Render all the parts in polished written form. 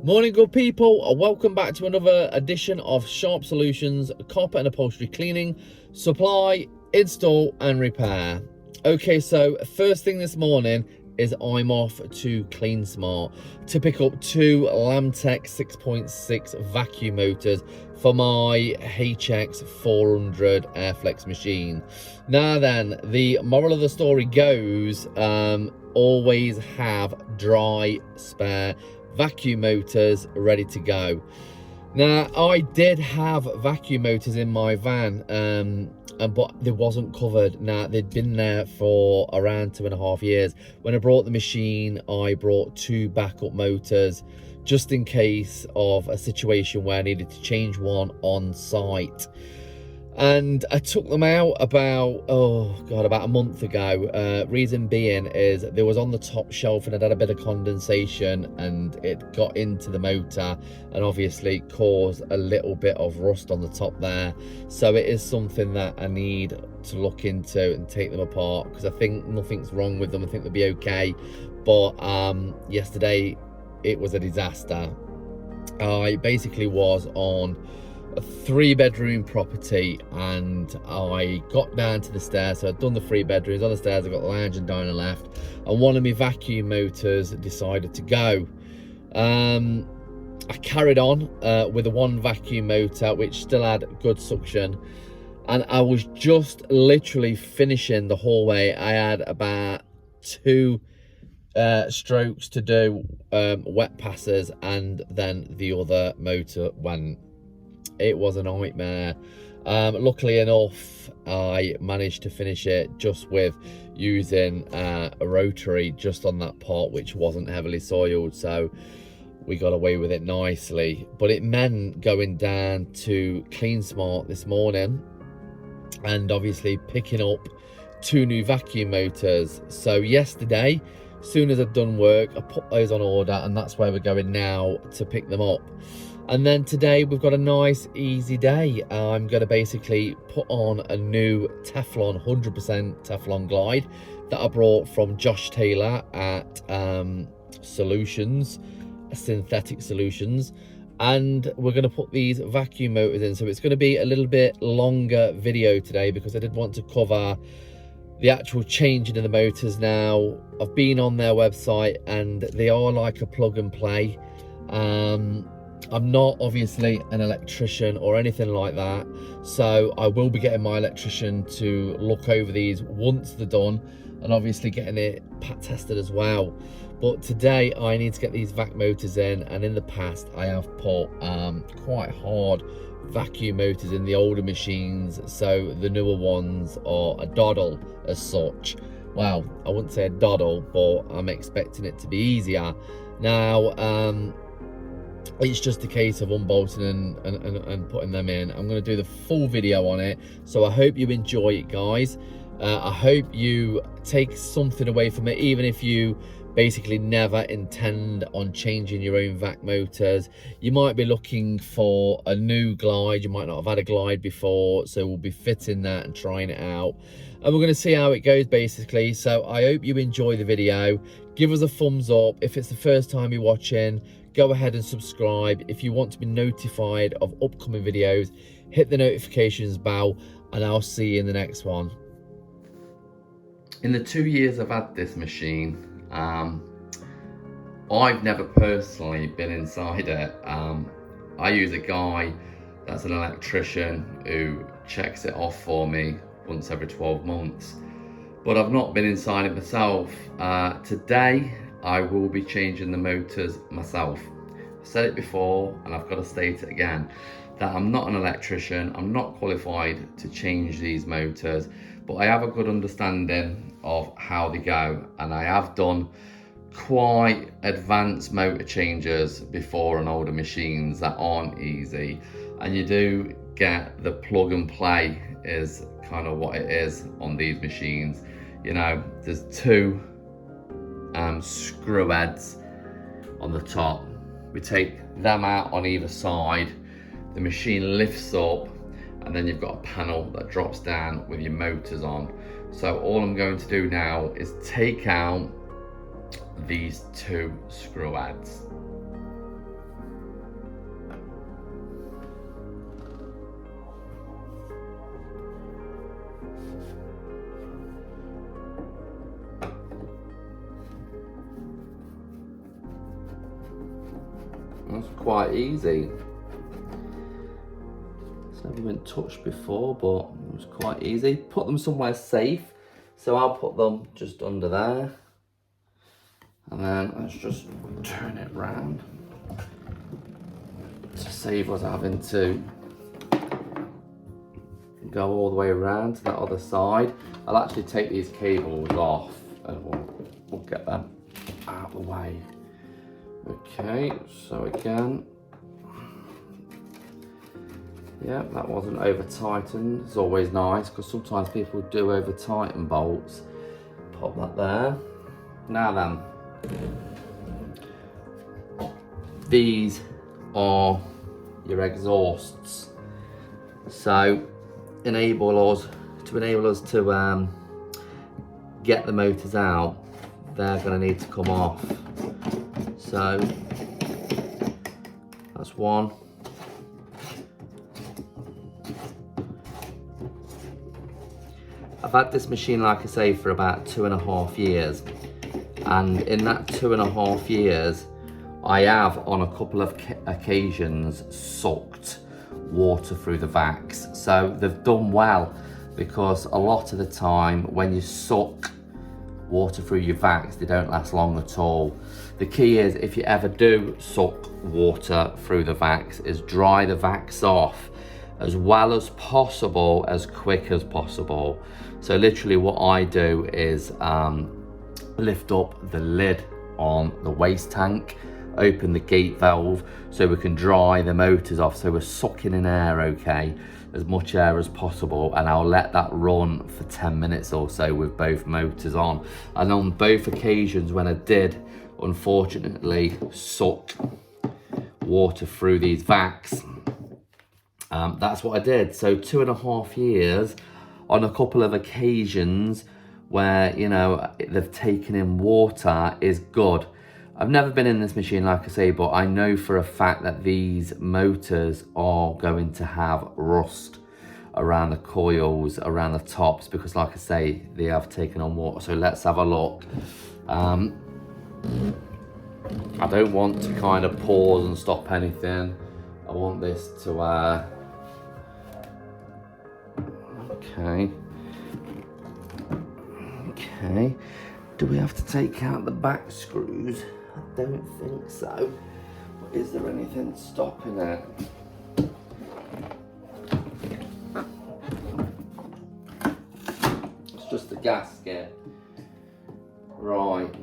Morning, good people. Welcome back to another edition of Sharp Solutions carpet and upholstery cleaning, supply, install and repair. Okay, so first thing this morning is I'm off to Clean Smart to pick up two Lamtech 6.6 vacuum motors for my HX 400 Airflex machine. Now then, the moral of the story goes, always have dry spare vacuum motors ready to go. Now, I did have vacuum motors in my van, but they wasn't covered. Now, they'd been there for around 2.5 years. When I brought the machine, I brought two backup motors just in case of a situation where I needed to change one on site. And I took them out about a month ago. Reason being is they was on the top shelf and it had a bit of condensation and it got into the motor and obviously caused a little bit of rust on the top there. So it is something that I need to look into and take them apart, because I think nothing's wrong with them. I think they'll be okay. But yesterday it was a disaster. I basically was on a 3-bedroom property and I got down to the stairs. So I'd done the 3 bedrooms. On the stairs I got the lounge and diner left, and one of my vacuum motors decided to go. I carried on with the one vacuum motor which still had good suction, and I was just literally finishing the hallway. I had about 2 strokes to do, wet passes, and then the other motor went. It was a nightmare. Luckily enough, I managed to finish it just with using a rotary just on that part, which wasn't heavily soiled, so we got away with it nicely. But it meant going down to Clean Smart this morning and obviously picking up 2 new vacuum motors. So yesterday, as soon as I'd done work, I put those on order, and that's where we're going now to pick them up. And then today we've got a nice easy day. I'm going to basically put on a new Teflon, 100% Teflon glide that I brought from Josh Taylor at Solutions, Synthetic Solutions. And we're going to put these vacuum motors in. So it's going to be a little bit longer video today because I did want to cover the actual changing of the motors. Now, I've been on their website and they are like a plug and play. I'm not obviously an electrician or anything like that, so I will be getting my electrician to look over these once they're done, and obviously getting it pat tested as well. But today I need to get these vac motors in, and in the past I have put quite hard vacuum motors in the older machines, so the newer ones are a doddle as such. Well, I wouldn't say a doddle, but I'm expecting it to be easier. Now, it's just a case of unbolting and putting them in. I'm going to do the full video on it, so I hope you enjoy it, guys. I hope you take something away from it, even if you basically never intend on changing your own vac motors. You might be looking for a new glide. You might not have had a glide before, so we'll be fitting that and trying it out, and we're going to see how it goes basically. So I hope you enjoy the video. Give us a thumbs up if it's the first time you're watching. Go ahead and subscribe. If you want to be notified of upcoming videos, hit the notifications bell, and I'll see you in the next one. In the 2 years I've had this machine, I've never personally been inside it. I use a guy that's an electrician who checks it off for me once every 12 months. But I've not been inside it myself. Today, I will be changing the motors myself. I've said it before and I've got to state it again, that I'm not an electrician, I'm not qualified to change these motors, but I have a good understanding of how they go, and I have done quite advanced motor changes before on older machines that aren't easy, and you do get the plug and play is kind of what it is on these machines. You know, there's 2 screw heads on the top. We take them out on either side, the machine lifts up, and then you've got a panel that drops down with your motors on. So all I'm going to do now is take out these 2 screw heads. That's quite easy. It's never been touched before, but it was quite easy. Put them somewhere safe. So I'll put them just under there. And then let's just turn it round to save us having to go all the way around to that other side. I'll actually take these cables off and we'll get them out of the way. Okay, so again, yeah, that wasn't over tightened. It's always nice because sometimes people do over tighten bolts. Pop that there. Now then, these are your exhausts. So enable us to get the motors out, they're going to need to come off. So that's one. I've had this machine, like I say, for about 2.5 years, and in that 2.5 years I have on a couple of occasions sucked water through the vacs. So they've done well, because a lot of the time when you suck water through your vacs, they don't last long at all. The key is, if you ever do suck water through the vacs, is dry the vacs off as well as possible, as quick as possible. So literally what I do is lift up the lid on the waste tank, open the gate valve so we can dry the motors off, so we're sucking in air, okay, as much air as possible, and I'll let that run for 10 minutes or so with both motors on. And on both occasions when I did unfortunately suck water through these vacs, that's what I did. So 2.5 years on a couple of occasions where, you know, they've taken in water is good. I've never been in this machine, like I say, but I know for a fact that these motors are going to have rust around the coils, around the tops, because like I say, they have taken on water. So let's have a look. I don't want to kind of pause and stop anything. I want this to, okay. Do we have to take out the back screws? I don't think so. But is there anything stopping it? It's just a gasket. Right.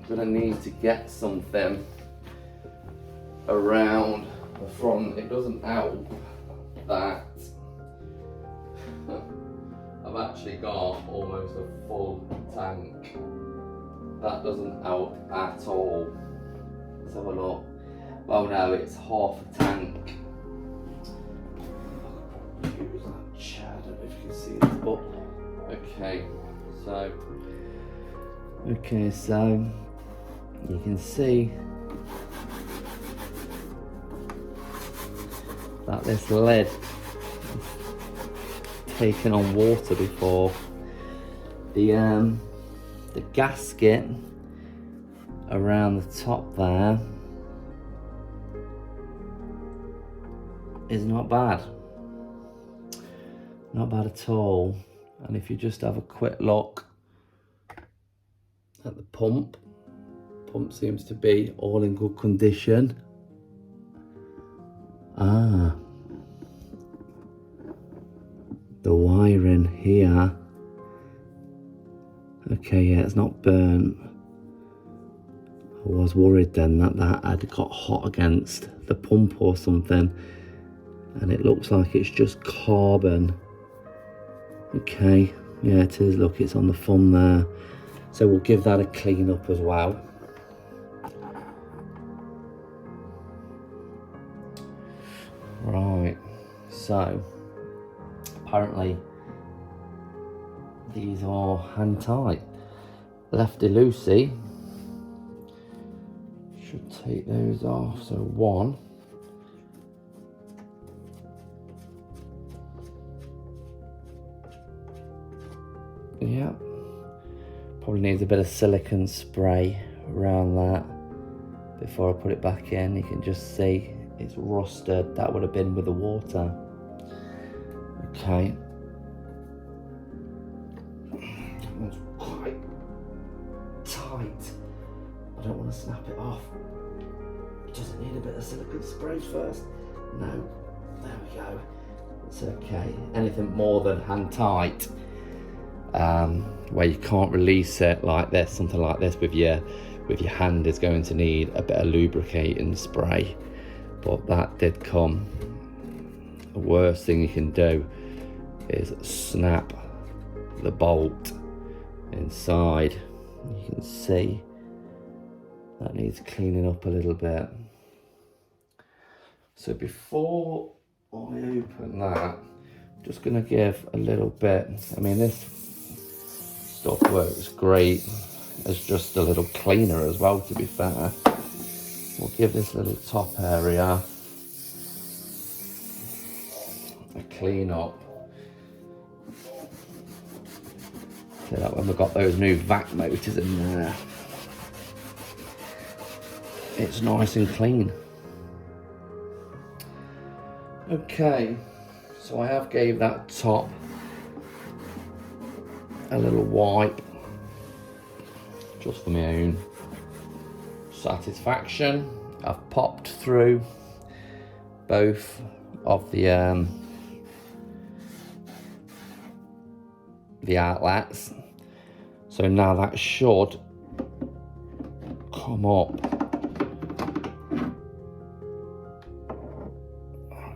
Gonna need to get something around the front. It doesn't help that I've actually got almost a full tank. That doesn't help at all. Let's have a look. Well, no, it's half a tank. Use that chair. I don't know if you can see this, but okay, so you can see that this lid has taken on water before. The gasket around the top there is not bad. Not bad at all. And if you just have a quick look at the pump seems to be all in good condition. The wiring here, okay, yeah, it's not burnt. I was worried then that had got hot against the pump or something, and it looks like it's just carbon. Okay, yeah, it is. Look, it's on the thumb there. So we'll give that a clean up as well. Right, so apparently these are hand tight. Lefty loosey should take those off. So one, Yeah, probably needs a bit of silicone spray around that before I put it back in. You can just see it's rusted. That would have been with the water. Okay. That one's quite tight. I don't want to snap it off. Does it need a bit of silicone spray first? No. There we go. It's okay. Anything more than hand tight, where you can't release it like this, something like this with your hand, is going to need a bit of lubricating spray. But that did come. The worst thing you can do is snap the bolt inside. You can see that needs cleaning up a little bit. So before I open that, I'm just going to give a little bit. I mean, this stuff works great as just a little cleaner as well, to be fair. We'll give this little top area a clean up. So that when we've got those new vac motors in there, it's nice and clean. Okay, so I have gave that top a little wipe just for my own satisfaction. I've popped through both of the outlets, so now that should come up.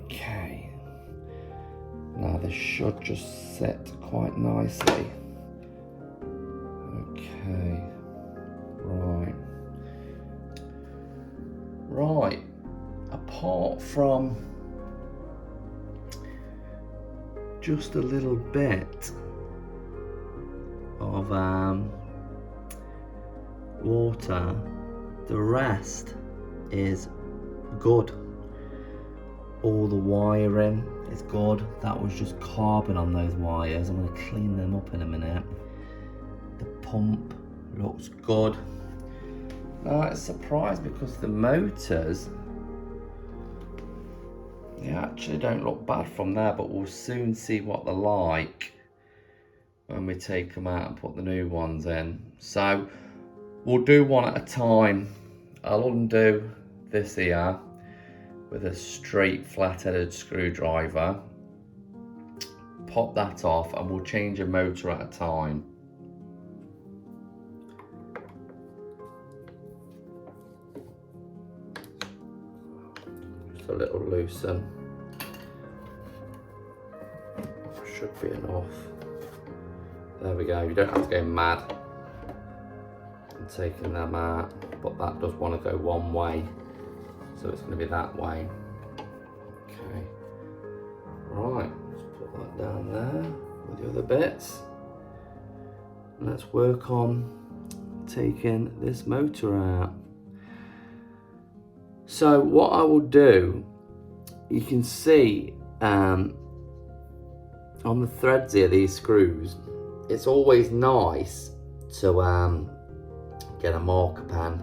Okay, now this should just sit quite nicely. Okay, right, apart from just a little bit of water, the rest is good. All the wiring is good. That was just carbon on those wires. I'm going to clean them up in a minute. The pump looks good. Now it's surprised because the motors, they actually don't look bad from there, but we'll soon see what they're like when we take them out and put the new ones in. So we'll do one at a time. I'll undo this here with a straight flat-headed screwdriver, pop that off, and we'll change a motor at a time. Just a little loosen. Should be enough. There we go. You don't have to go mad and taking them out, but that does want to go one way, so it's going to be that way. Okay, right, let's put that down there with the other bits, and let's work on taking this motor out. So what I will do, you can see on the threads here, these screws, it's always nice to get a marker pen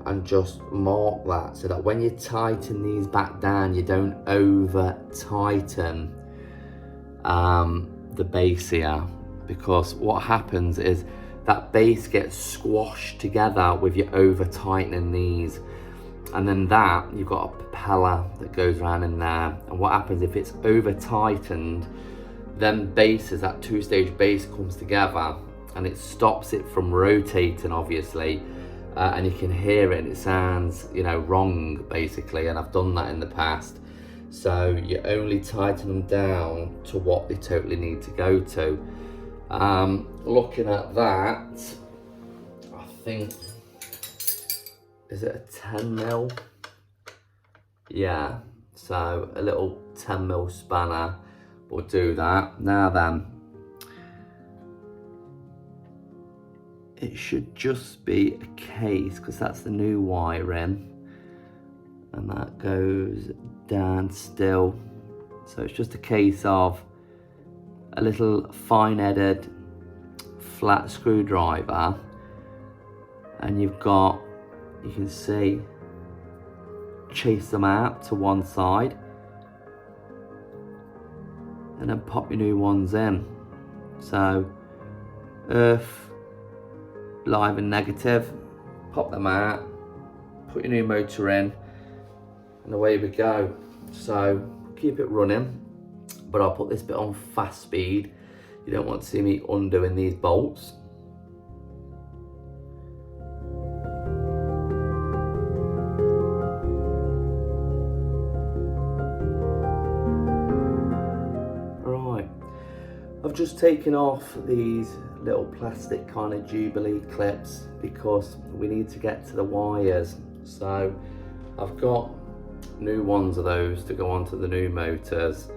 and just mark that, so that when you tighten these back down, you don't over tighten the base here, because what happens is that base gets squashed together with you over tightening these, and then that you've got a propeller that goes around in there, and what happens if it's over tightened, then bases, that two-stage base comes together and it stops it from rotating, obviously, and you can hear it and it sounds, you know, wrong basically, and I've done that in the past. So you only tighten them down to what they totally need to go to. Looking at that, I think, is it a 10 mil? Yeah, so a little 10 mil spanner will do that. Now then, it should just be a case, because that's the new wiring, and that goes down still. So it's just a case of a little fine-headed flat screwdriver, and you can see, chase them out to one side, and then pop your new ones in. So earth, live and negative, pop them out, put your new motor in, and away we go. So keep it running, but I'll put this bit on fast speed. You don't want to see me undoing these bolts. Right, I've just taken off these little plastic kind of Jubilee clips because we need to get to the wires. So I've got new ones of those to go onto the new motors.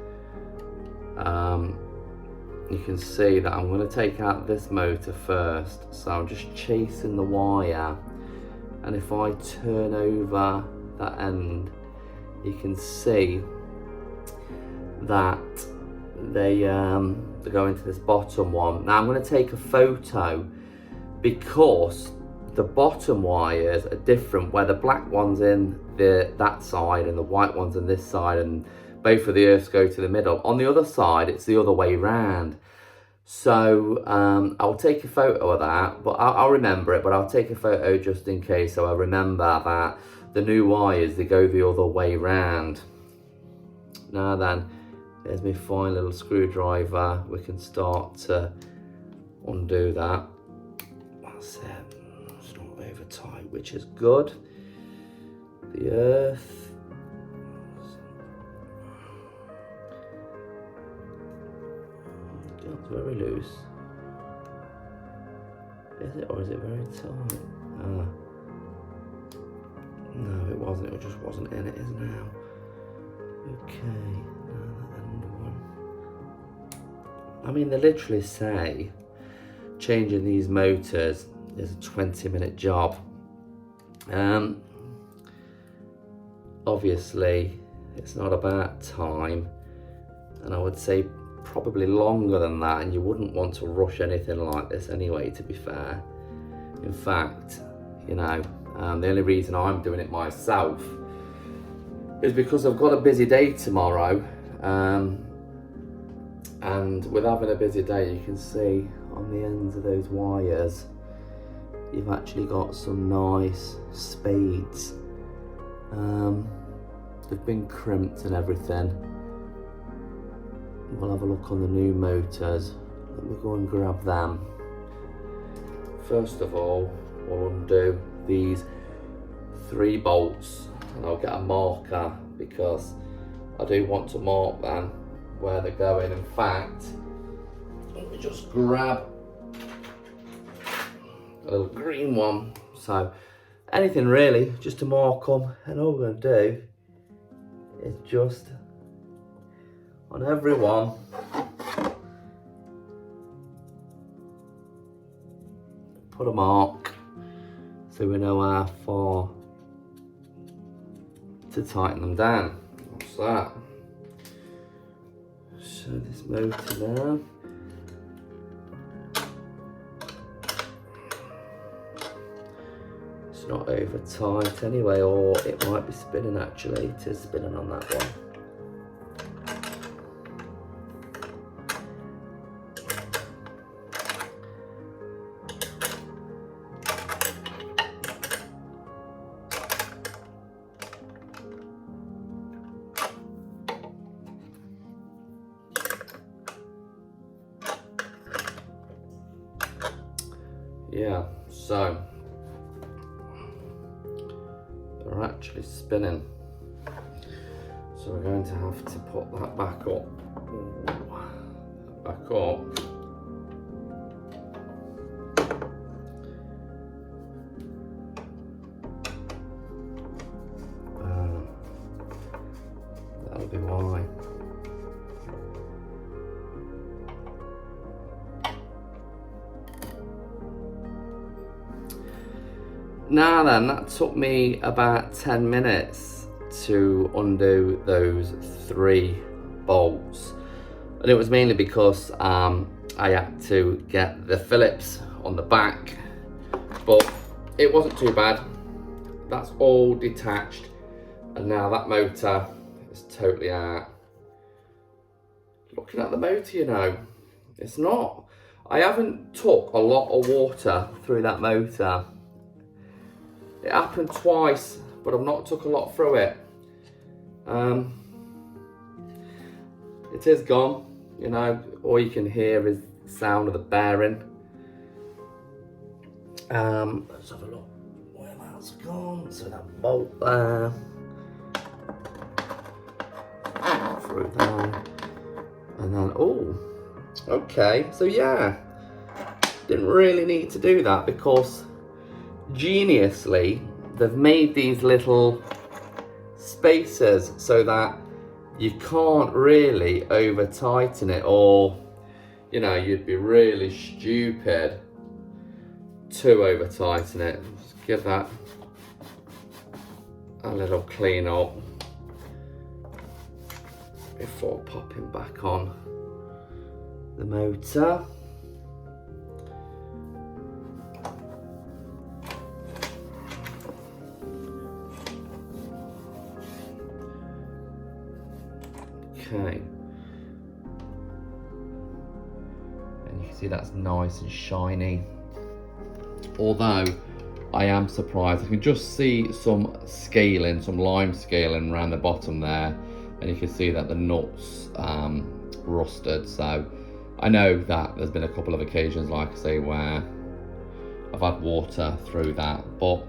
You can see that I'm going to take out this motor first, so I'm just chasing the wire, and if I turn over that end, you can see that they go into this bottom one. Now I'm going to take a photo because the bottom wires are different, where the black one's in that side and the white one's in this side, and both of the earths go to the middle. On the other side, it's the other way round. So I'll take a photo of that, but I'll remember it, but I'll take a photo just in case, so I remember that the new wires, they go the other way round. Now then, there's my fine little screwdriver. We can start to undo that. That's it. It's not over tight, which is good. The earth. It's very loose. Is it, or is it very tight? No, it wasn't. It just wasn't in. It is now. Okay. Now that end one. I mean, they literally say changing these motors is a 20-minute job. Obviously, it's not about time, and I would say probably longer than that, and you wouldn't want to rush anything like this anyway, to be fair. In fact, you know, the only reason I'm doing it myself is because I've got a busy day tomorrow, and with having a busy day, you can see on the ends of those wires you've actually got some nice spades. They've been crimped and everything. We'll have a look on the new motors. Let me go and grab them. First of all, we'll undo these 3 bolts, and I'll get a marker because I do want to mark them where they're going. In fact, let me just grab a little green one. So anything really, just to mark them, and all we're going to do is just on every one put a mark so we know how far to tighten them down. What's that? So this motor now. It's not over tight anyway, or it might be spinning actually. It is spinning on that one. Yeah, so they're actually spinning. So we're going to have to put that back up. Back up. That'll be why. Now then, that took me about 10 minutes to undo those 3 bolts, and it was mainly because I I had to get the Phillips on the back, but it wasn't too bad. That's all detached, and now that motor is totally out. Looking at the motor, you know, it's not. I haven't took a lot of water through that motor. It happened twice, but I've not took a lot through it. It is gone, you know, all you can hear is the sound of the bearing. Let's have a look where that's gone. So that bolt there, through there, and then, oh, okay, so yeah, didn't really need to do that because geniusly they've made these little spacers so that you can't really over tighten it, or you know, you'd be really stupid to over tighten it. Just give that a little clean up before popping back on the motor. Okay, and you can see that's nice and shiny, although I am surprised. I can just see some scaling, some lime scaling around the bottom there, and you can see that the nuts rusted. So I know that there's been a couple of occasions, like I say, where I've had water through that, but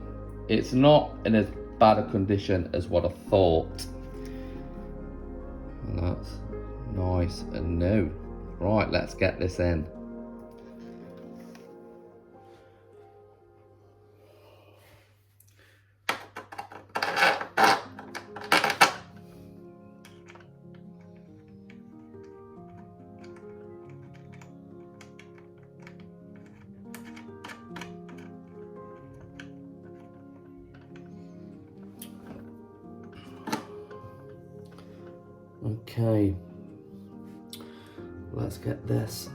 it's not in as bad a condition as what I thought. And that's nice and new. Right, let's get this in. Okay, let's get this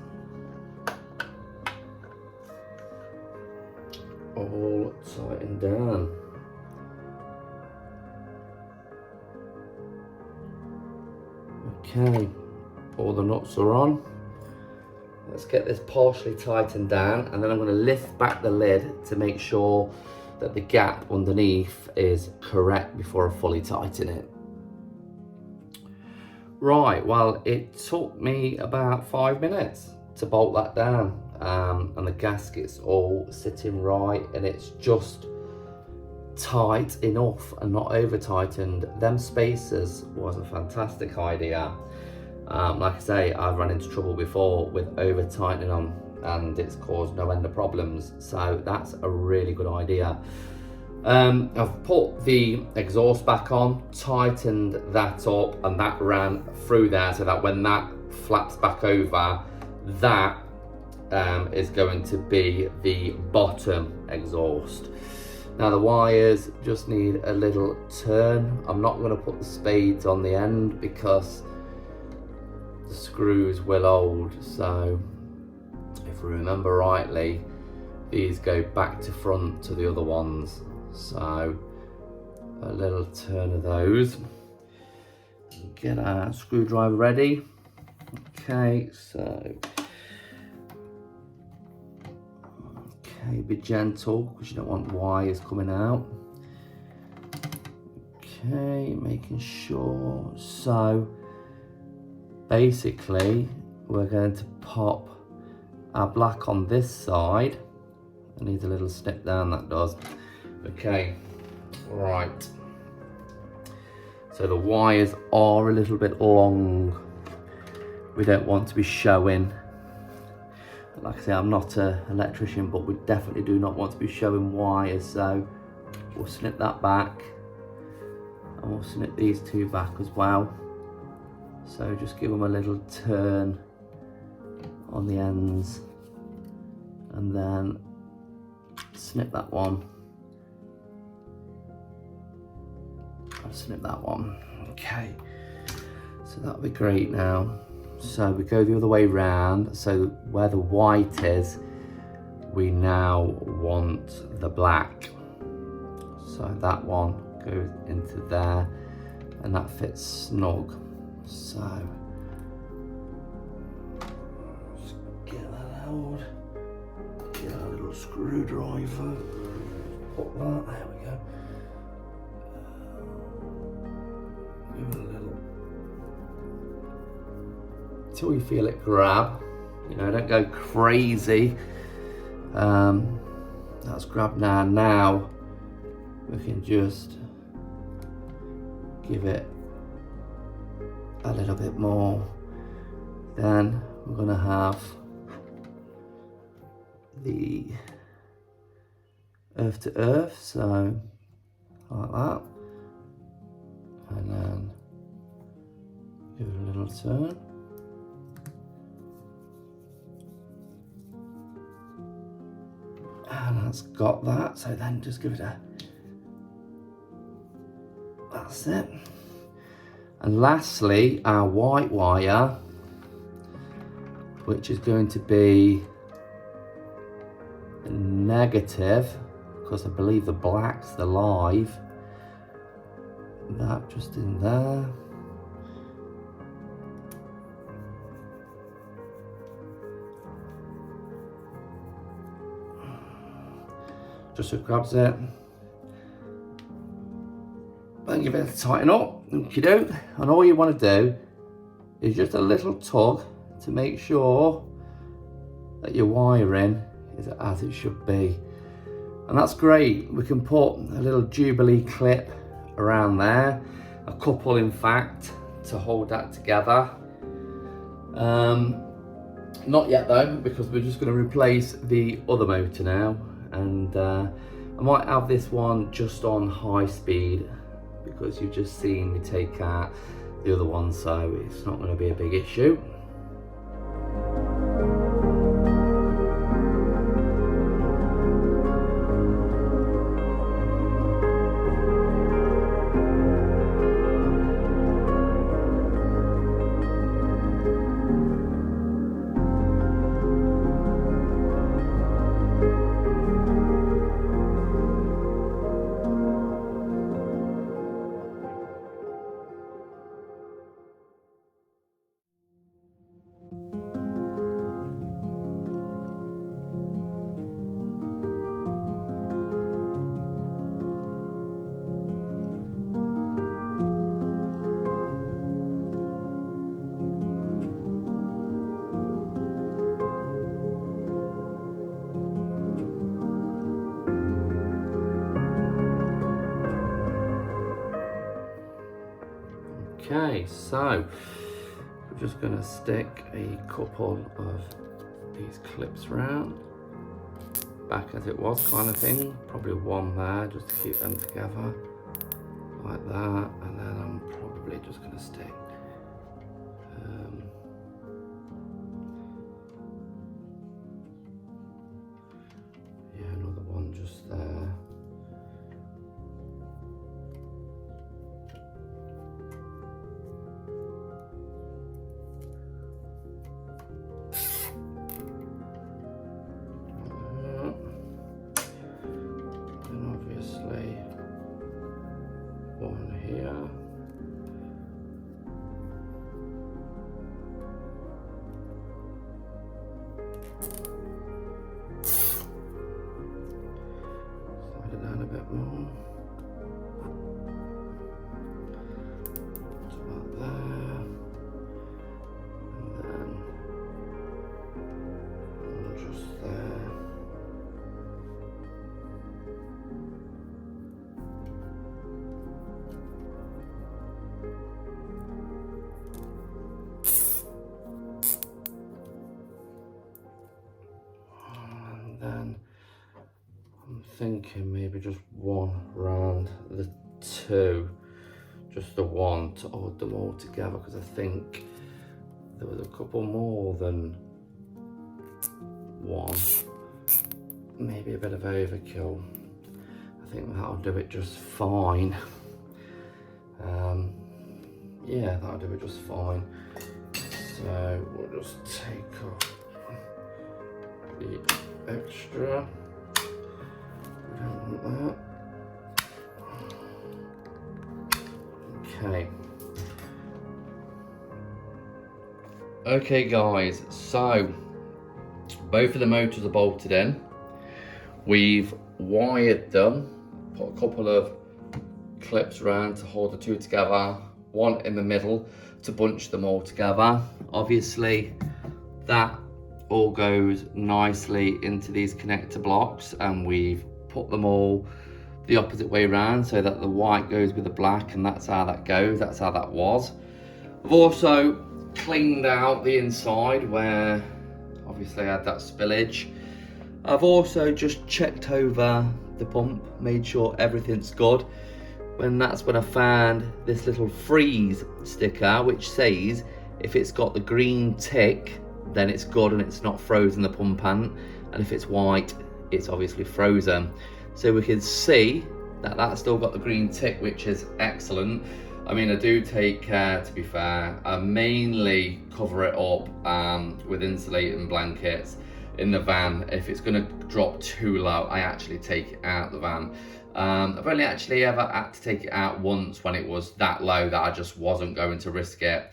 all tightened down. Okay, all the nuts are on. Let's get this partially tightened down, and then I'm going to lift back the lid to make sure that the gap underneath is correct before I fully tighten it. Right, well, it took me about 5 minutes to bolt that down, and the gasket's all sitting right, and it's just tight enough and not over tightened. Them spacers was a fantastic idea. Like I say, I've run into trouble before with over tightening them, and it's caused no end of problems, so that's a really good idea. I've put the exhaust back on, tightened that up, and that ran through there so that when that flaps back over, that is going to be the bottom exhaust. Now the wires just need a little turn. I'm not going to put the spades on the end because the screws will hold, so if we remember rightly, these go back to front to the other ones. So a little turn of those. Get our screwdriver ready. Okay, so be gentle because you don't want wires coming out. Okay, making sure. So basically we're going to pop our black on this side. It needs a little snip down, that does. Okay, right. So the wires are a little bit long. We don't want to be showing. Like I say, I'm not an electrician, but we definitely do not want to be showing wires. So we'll snip that back, and we'll snip these two back as well. So just give them a little turn on the ends, and then snip that one. I'll snip that one. Okay, so that'll be great now. So we go the other way round. So where the white is, we now want the black. So that one goes into there and that fits snug. So let's get that out. Get our little screwdriver. Put that, there we go. Give it a little, till you feel it grab. You know, don't go crazy. That's grabbed now. Now we can just give it a little bit more. Then we're gonna have the earth to earth, so like that. And then give it a little turn. And that's got that, so then just give it a, that's it. And lastly, our white wire, which is going to be negative, because I believe the black's the live. That just in there. Just so it grabs it. Then give it a tighten up, okey-doke. And all you want to do is just a little tug to make sure that your wiring is as it should be. And that's great. We can put a little Jubilee clip around there, a couple in fact, to hold that together. Not yet though, because we're just going to replace the other motor now. And I might have this one just on high speed, because you've just seen me take out the other one, so it's not going to be a big issue. Okay, so we're just going to stick a couple of these clips round, back as it was kind of thing, probably one there just to keep them together, like that, and then I'm probably just going to stick yeah, another one just there. One here. Slide it down a bit more. Just about there. And then one just there. Then I'm thinking maybe just one round the two, just the one to hold them all together, because I think there was a couple more than one, maybe a bit of overkill. I think that'll do it just fine. Yeah, that'll do it just fine. So we'll just take off the extra. We don't want that. Okay. Okay guys, so both of the motors are bolted in. We've wired them, put a couple of clips around to hold the two together, one in the middle to bunch them all together. Obviously that all goes nicely into these connector blocks, and we've put them all the opposite way around so that the white goes with the black, and that's how that goes, that's how that was. I've also cleaned out the inside where obviously I had that spillage. I've also just checked over the pump, made sure everything's good. That's when I found this little freeze sticker which says if it's got the green tick then it's good and it's not frozen the pump pant, and if it's white it's obviously frozen. So we can see that that's still got the green tick, which is excellent. I mean, I do take care, to be fair. I mainly cover it up with insulating blankets in the van. If it's going to drop too low, I actually take it out the van. I've only actually ever had to take it out once when it was that low that I just wasn't going to risk it.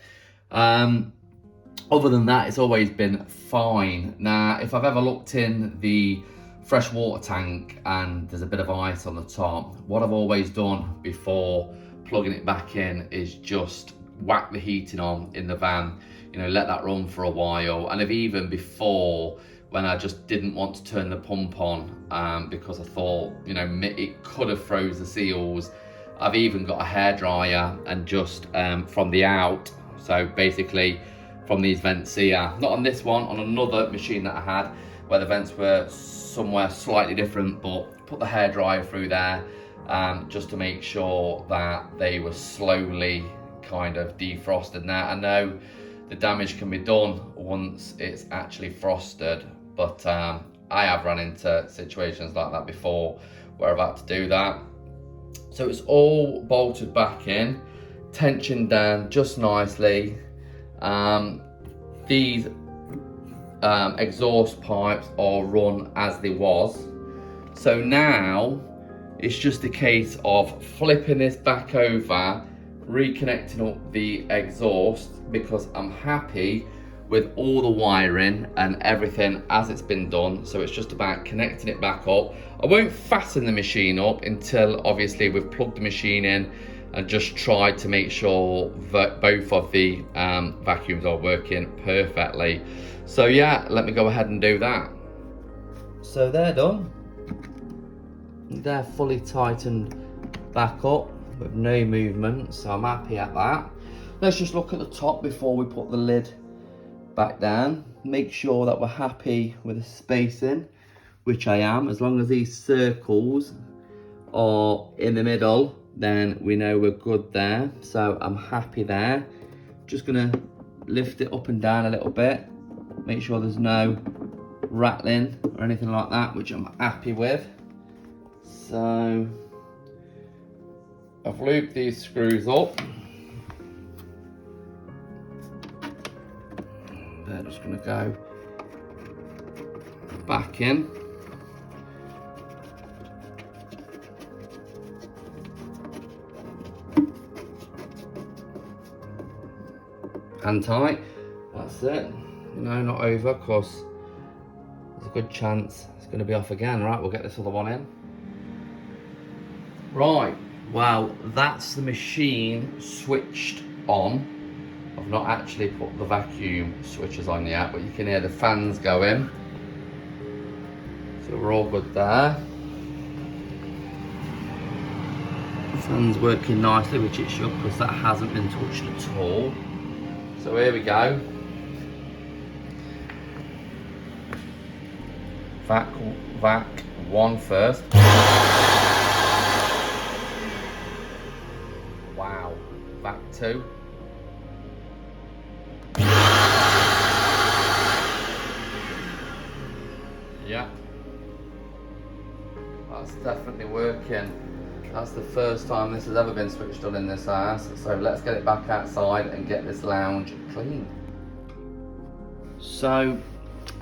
Other than that, it's always been fine. Now, if I've ever looked in the fresh water tank and there's a bit of ice on the top, what I've always done before plugging it back in is just whack the heating on in the van, you know, let that run for a while. And if even before, when I just didn't want to turn the pump on because I thought, you know, it could have froze the seals, I've even got a hairdryer and just from the out, so basically from these vents here, not on this one, on another machine that I had where the vents were somewhere slightly different, but put the hairdryer through there just to make sure that they were slowly kind of defrosted. Now I know the damage can be done once it's actually frosted, but I have run into situations like that before where I've had to do that. So it's all bolted back in, tensioned down just nicely. These exhaust pipes are run as they was. So now it's just a case of flipping this back over, reconnecting up the exhaust, because I'm happy with all the wiring and everything as it's been done. So it's just about connecting it back up. I won't fasten the machine up until obviously we've plugged the machine in and just tried to make sure that both of the vacuums are working perfectly. So yeah, let me go ahead and do that. So they're done. They're fully tightened back up with no movement, so I'm happy at that. Let's just look at the top before we put the lid back down. Make sure that we're happy with the spacing, which I am. As long as these circles are in the middle, then we know we're good there. So I'm happy there. Just gonna lift it up and down a little bit, make sure there's no rattling or anything like that, which I'm happy with. So I've looped these screws up. They're just going to go back in. Hand tight. That's it. No, not over, because there's a good chance it's going to be off again. Right, we'll get this other one in. Right, well, that's the machine switched on. I've not actually put the vacuum switches on yet, but you can hear the fans going. So we're all good there. The fan's working nicely, which it should, because that hasn't been touched at all. So here we go. Vac 1 first. Wow. Vac 2. Yeah. That's definitely working. That's the first time this has ever been switched on in this house. So let's get it back outside and get this lounge clean. So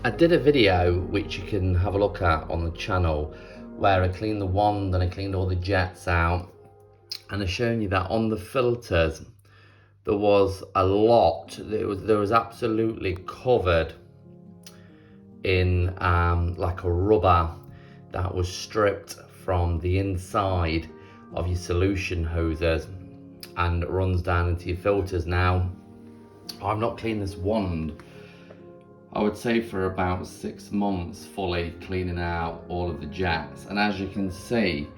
I did a video which you can have a look at on the channel where I cleaned the wand and I cleaned all the jets out, and I've shown you that on the filters there was a lot, there was absolutely covered in like a rubber that was stripped from the inside of your solution hoses and runs down into your filters. Now, I've not cleaned this wand, I would say, for about 6 months, fully cleaning out all of the jets, and as you can see,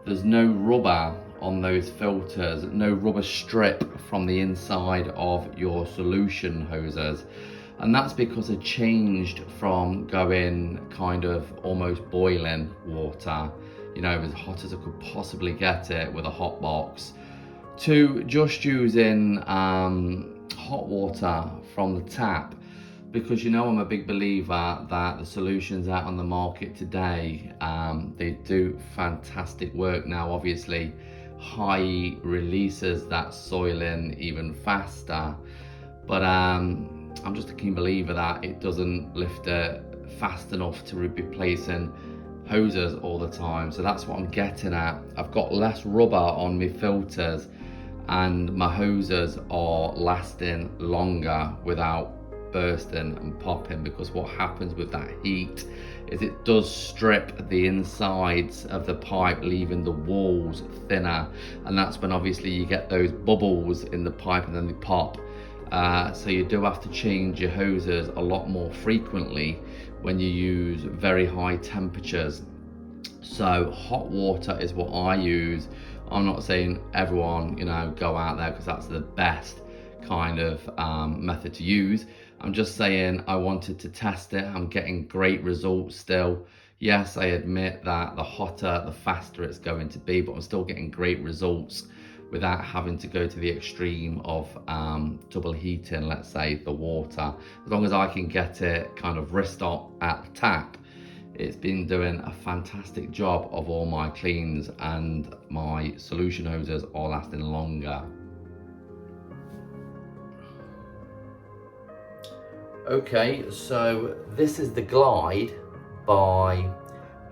there's no rubber on those filters, no rubber strip from the inside of your solution hoses. And that's because I changed from going kind of almost boiling water, you know, as hot as I could possibly get it with a hot box, to just using hot water from the tap. Because, you know, I'm a big believer that the solutions out on the market today, they do fantastic work. Now, obviously, high releases that soiling even faster, but I'm just a keen believer that it doesn't lift it fast enough to be replacing hoses all the time. So that's what I'm getting at. I've got less rubber on my filters and my hoses are lasting longer without bursting and popping, because what happens with that heat is it does strip the insides of the pipe, leaving the walls thinner, and that's when obviously you get those bubbles in the pipe and then they pop. So you do have to change your hoses a lot more frequently when you use very high temperatures. So hot water is what I use. I'm not saying everyone, you know, go out there because that's the best kind of method to use. I'm just saying I wanted to test it. I'm getting great results still. Yes, I admit that the hotter, the faster it's going to be, but I'm still getting great results without having to go to the extreme of double heating, let's say, the water. As long as I can get it kind of wrist up at the tap, it's been doing a fantastic job of all my cleans, and my solution hoses are lasting longer. Okay, so this is the Glide by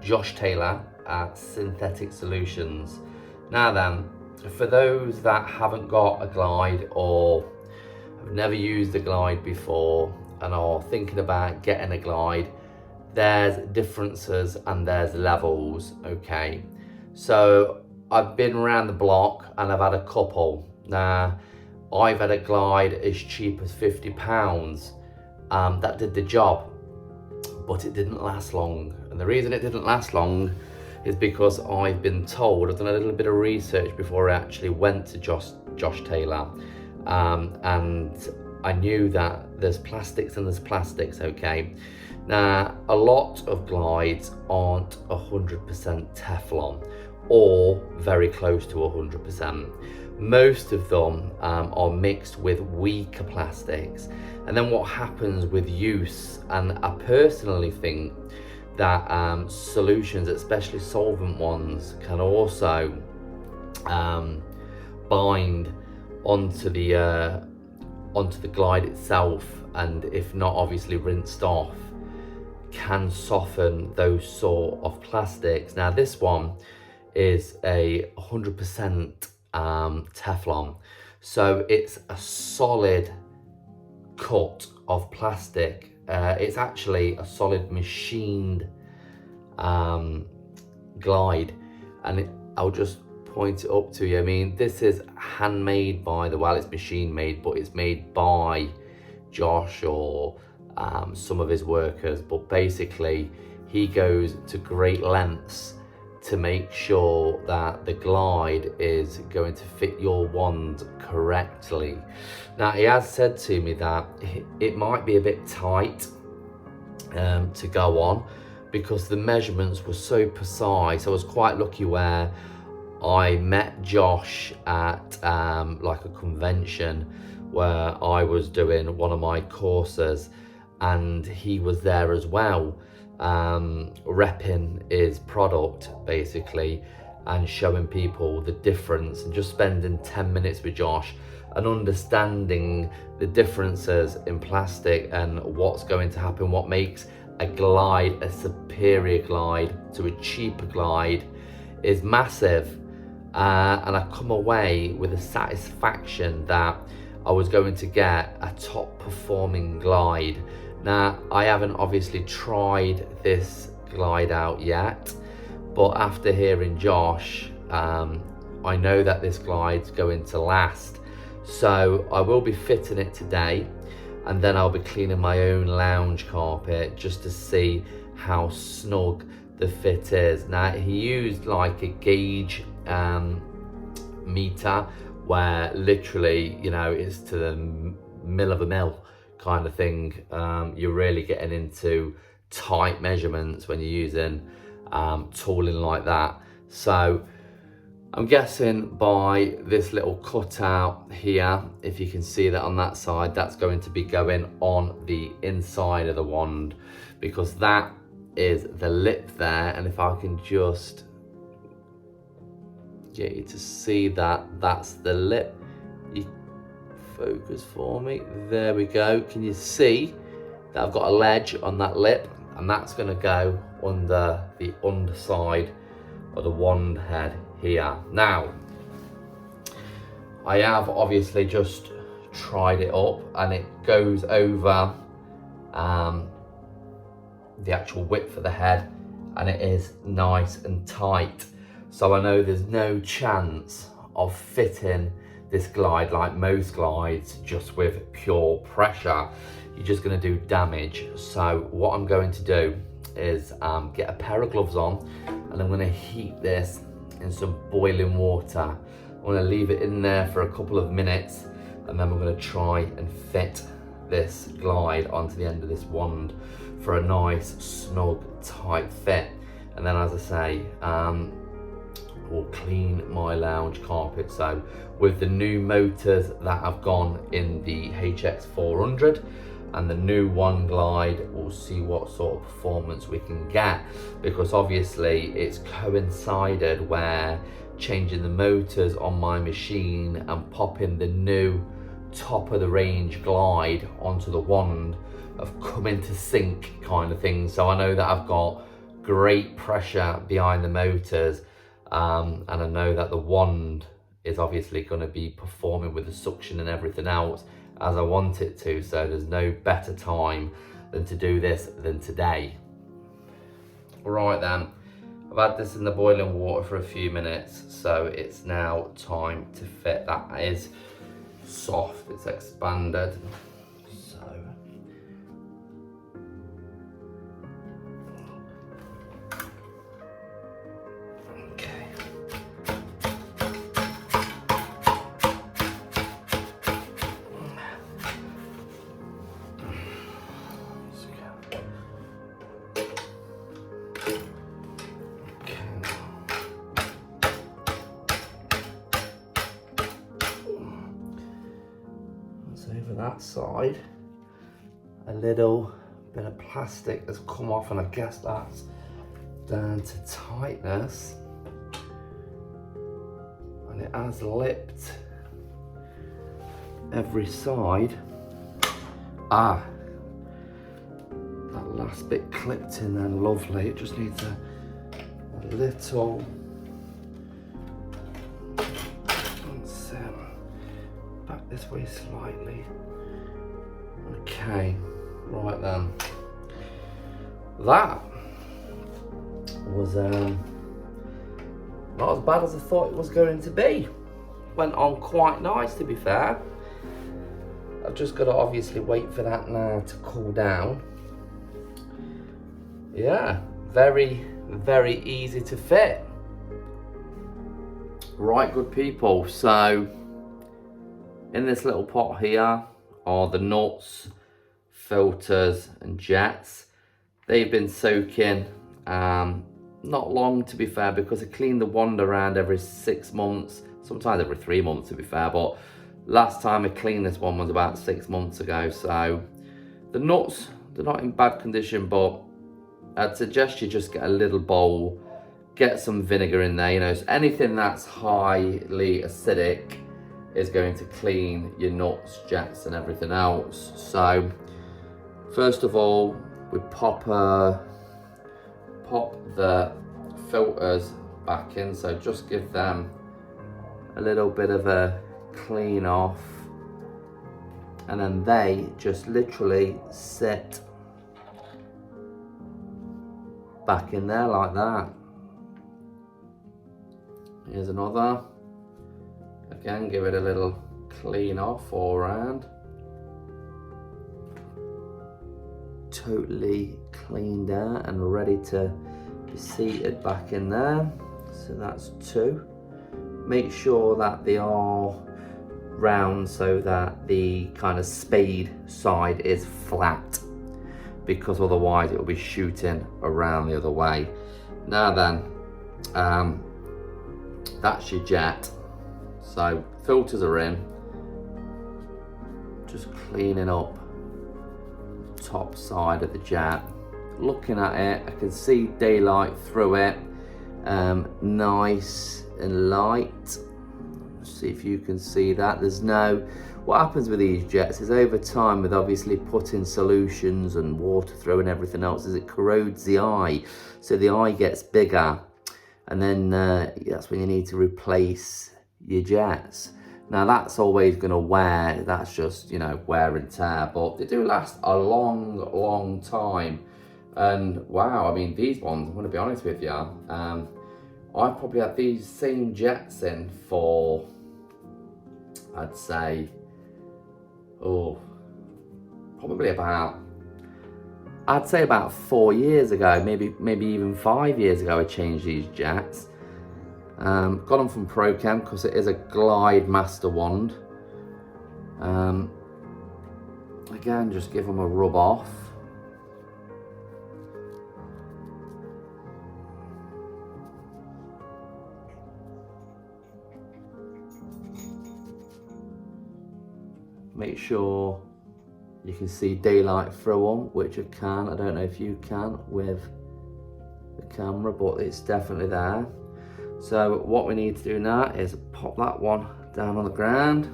Josh Taylor at Synthetic Solutions. Now then, for those that haven't got a Glide or have never used a Glide before and are thinking about getting a Glide, there's differences and there's levels, okay? So I've been around the block and I've had a couple. Now, I've had a Glide as cheap as £50. That did the job, but it didn't last long. And the reason it didn't last long is because I've been told, I've done a little bit of research before I actually went to Josh Taylor, and I knew that there's plastics and there's plastics, okay? Now, a lot of glides aren't 100% Teflon or very close to 100%. Most of them are mixed with weaker plastics. And then what happens with use, and I personally think that solutions, especially solvent ones, can also bind onto the Glide itself, and if not obviously rinsed off, can soften those sort of plastics. Now this one is a 100% Teflon, so it's a solid cut of plastic. It's actually a solid machined Glide, and I'll just point it up to you. I mean, this is handmade by it's machine made, but it's made by Josh or some of his workers, but basically he goes to great lengths to make sure that the Glide is going to fit your wand correctly. Now, he has said to me that it might be a bit tight to go on because the measurements were so precise. I was quite lucky where I met Josh at like a convention where I was doing one of my courses, and he was there as well, repping his product basically and showing people the difference, and just spending 10 minutes with Josh and understanding the differences in plastic and what's going to happen, what makes a glide a superior glide to a cheaper glide is massive. And I come away with the satisfaction that I was going to get a top performing glide. Now, I haven't obviously tried this glide out yet, but after hearing Josh, I know that this glide's going to last. So I will be fitting it today, and then I'll be cleaning my own lounge carpet just to see how snug the fit is. Now, he used like a gauge meter where literally, you know, it's to the mill of a mill kind of thing. You're really getting into tight measurements when you're using tooling like that. So I'm guessing by this little cutout here, if you can see that on that side, that's going to be going on the inside of the wand, because that is the lip there. And if I can just get you to see that, that's the lip. You focus for me, there we go. Can you see that I've got a ledge on that lip, and that's going to go under the underside of the wand head here. Now, I have obviously just tried it up, and it goes over the actual width of the head, and it is nice and tight. So I know there's no chance of fitting this glide like most glides just with pure pressure. You're just going to do damage. So what I'm going to do is get a pair of gloves on, and I'm going to heat this in some boiling water. I'm going to leave it in there for a couple of minutes, and then we're going to try and fit this glide onto the end of this wand for a nice snug tight fit. And then, as I say, we'll clean my lounge carpet. So with the new motors that have gone in the HX 400 and the new One Glide, we'll see what sort of performance we can get, because obviously it's coincided where changing the motors on my machine and popping the new top of the range glide onto the wand have come into sync kind of thing. So I know that I've got great pressure behind the motors, and I know that the wand is obviously going to be performing with the suction and everything else as I want it to. So there's no better time than to do this than today. Right then, I've had this in the boiling water for a few minutes, so it's now time to fit. That is soft, it's expanded. So okay. Over that side, a little bit of plastic has come off, and I guess that's down to tightness, and it has lipped every side. That last bit clipped in then, lovely. It just needs a little back this way slightly. Okay, right then. That was not as bad as I thought it was going to be. Went on quite nice, to be fair. I've just got to obviously wait for that now to cool down. Yeah, very, very easy to fit. Right, good people, so in this little pot here are the nuts, filters and jets. They've been soaking not long, to be fair, because I clean the wand around every 6 months, sometimes every 3 months, to be fair, but last time I cleaned this one was about 6 months ago. So the nuts, they're not in bad condition, but I'd suggest you just get a little bowl, get some vinegar in there, you know, so anything that's highly acidic, is going to clean your nuts, jets and everything else. So first of all, we pop the filters back in, so just give them a little bit of a clean off, and then they just literally sit back in there like that. Here's another. Again, give it a little clean off all around. Totally cleaned out and ready to be seated back in there. So that's 2. Make sure that they are round so that the kind of spade side is flat, because otherwise it will be shooting around the other way. Now then, that's your jet. So filters are in, just cleaning up the top side of the jet. Looking at it, I can see daylight through it, nice and light. See if you can see that. There's no, what happens with these jets is over time, with obviously putting solutions and water through and everything else, is it corrodes the eye, so the eye gets bigger, and then that's when you need to replace your jets. Now that's always going to wear, that's just, you know, wear and tear, but they do last a long time. And wow, I mean, these ones, I'm going to be honest with you, I've probably had these same jets in for, I'd say, probably about, I'd say about 4 years ago, maybe even 5 years ago, I changed these jets. Got them from ProChem because it is a Glide Master wand. Again, just give them a rub off. Make sure you can see daylight through them, which I can. I don't know if you can with the camera, but it's definitely there. So what we need to do now is pop that one down on the ground.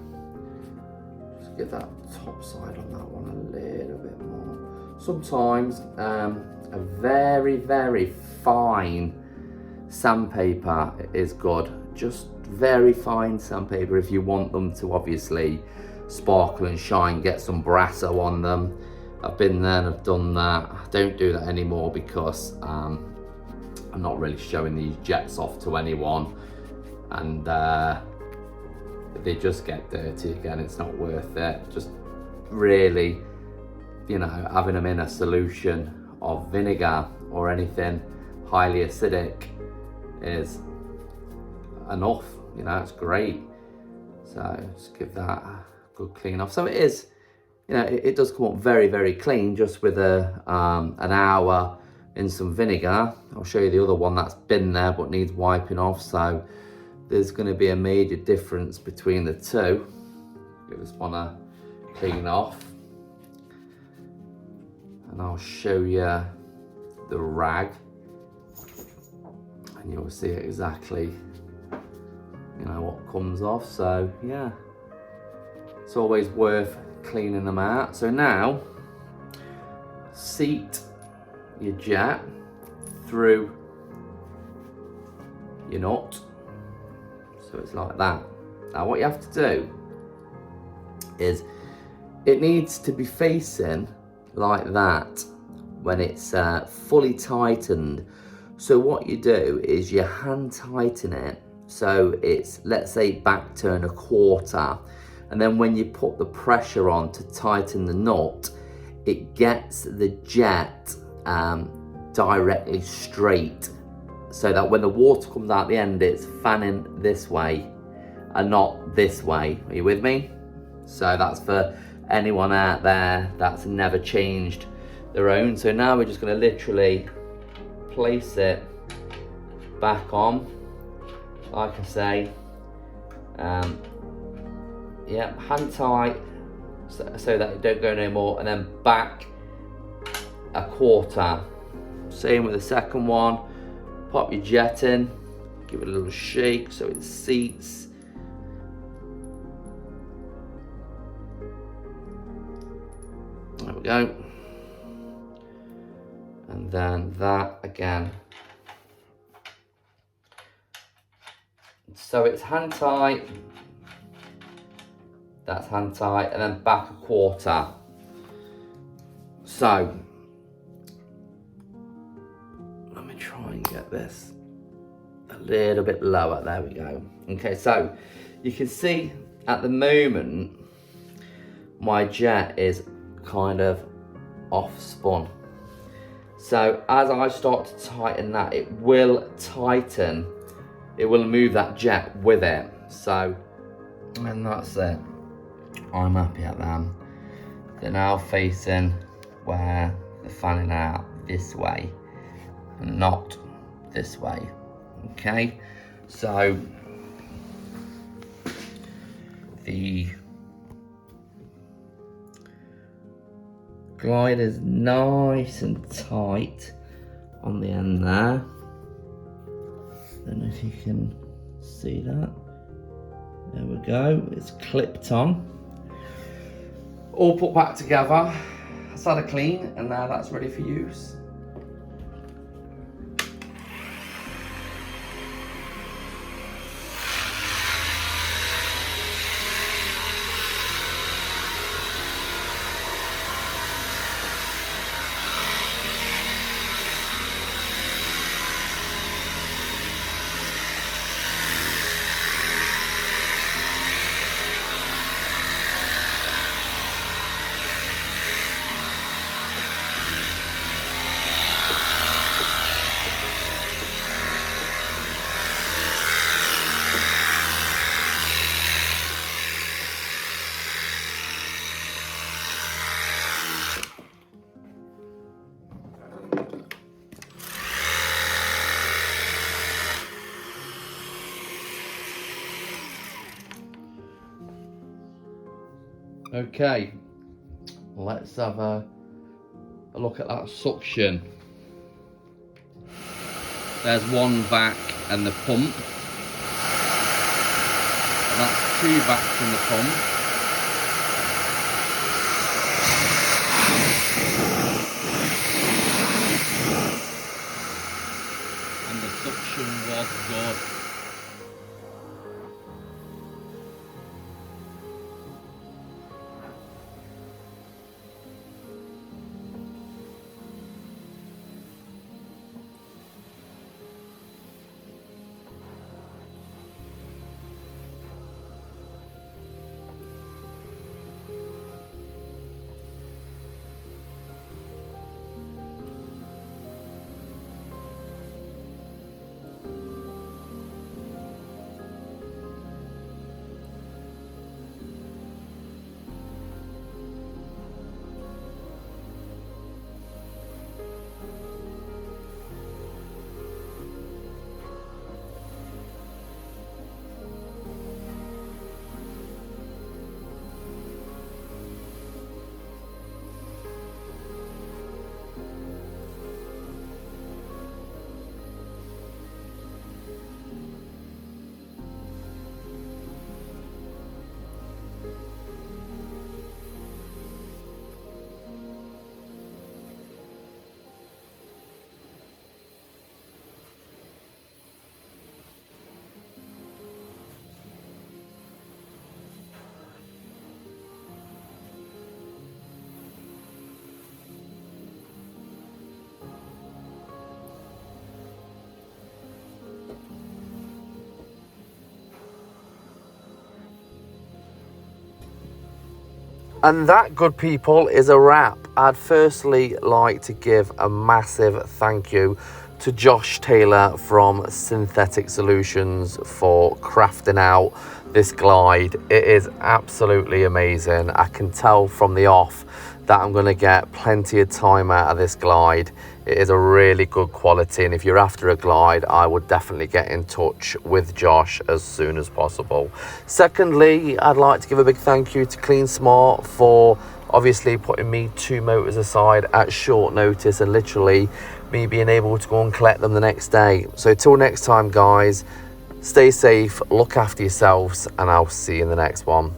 Just get that top side on that one a little bit more. Sometimes a very fine sandpaper is good. Just very fine sandpaper if you want them to obviously sparkle and shine, get some brasso on them. I've been there and I've done that. I don't do that anymore because I'm not really showing these jets off to anyone, and they just get dirty again. It's not worth it. Just really, you know, having them in a solution of vinegar or anything highly acidic is enough. You know, it's great. So just give that a good clean off. So it is, you know, it does come up very clean just with an hour in some vinegar. I'll show you the other one that's been there but needs wiping off. So there's going to be a major difference between the two. Give this one a clean off, and I'll show you the rag, and you'll see exactly, you know, what comes off. So yeah, it's always worth cleaning them out. So now seat your jet through your nut, so it's like that. Now what you have to do is it needs to be facing like that when it's fully tightened. So what you do is you hand tighten it so it's, let's say, back turn a quarter, and then when you put the pressure on to tighten the nut, it gets the jet directly straight, so that when the water comes out the end, it's fanning this way and not this way. Are you with me? So that's for anyone out there that's never changed their own. So now we're just going to literally place it back on, like I say. Yeah, hand tight so that it don't go no more, and then back a quarter. Same with the second one. Pop your jet in, give it a little shake so it seats, go. And then that again. So it's hand tight, that's hand tight, and then back a quarter. So, let me try and get this a little bit lower, there we go. Okay, so you can see at the moment, my jet is kind of off spun. So as I start to tighten that, it will tighten, it will move that jet with it. So, and that's it. I'm happy at them. They're now facing where they're fanning out this way, and not this way. Okay, so the glide is nice and tight on the end there. Don't know if you can see that. There we go, it's clipped on. All put back together. It's had a clean, and now that's ready for use. Okay, let's have a look at that suction. There's one vac and the pump. And that's two vacs in the pump. And the suction was good. And that, good people, is a wrap. I'd firstly like to give a massive thank you to Josh Taylor from Synthetic Solutions for crafting out this glide. It is absolutely amazing. I can tell from the off that I'm going to get plenty of time out of this glide. It is a really good quality, and if you're after a glide, I would definitely get in touch with Josh as soon as possible. Secondly, I'd like to give a big thank you to Clean Smart for obviously putting me 2 motors aside at short notice, and literally me being able to go and collect them the next day. So till next time, guys, stay safe, look after yourselves, and I'll see you in the next one.